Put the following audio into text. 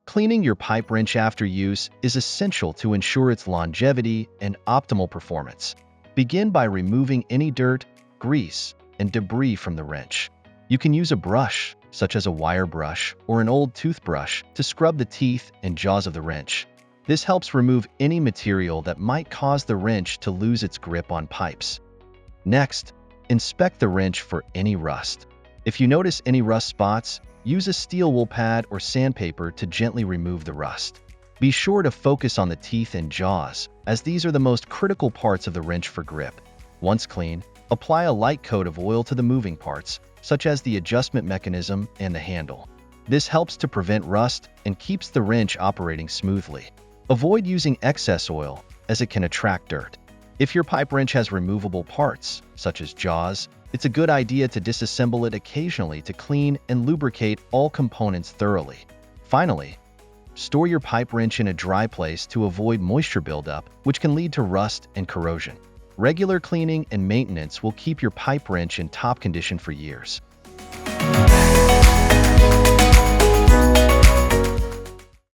Cleaning your pipe wrench after use is essential to ensure its longevity and optimal performance. Begin by removing any dirt, grease, and debris from the wrench. You can use a brush, such as a wire brush or an old toothbrush, to scrub the teeth and jaws of the wrench. This helps remove any material that might cause the wrench to lose its grip on pipes. Next, inspect the wrench for any rust. If you notice any rust spots, use a steel wool pad or sandpaper to gently remove the rust. Be sure to focus on the teeth and jaws, as these are the most critical parts of the wrench for grip. Once clean, apply a light coat of oil to the moving parts, such as the adjustment mechanism and the handle. This helps to prevent rust and keeps the wrench operating smoothly. Avoid using excess oil, as it can attract dirt. If your pipe wrench has removable parts, such as jaws, it's a good idea to disassemble it occasionally to clean and lubricate all components thoroughly. Finally, store your pipe wrench in a dry place to avoid moisture buildup, which can lead to rust and corrosion. Regular cleaning and maintenance will keep your pipe wrench in top condition for years.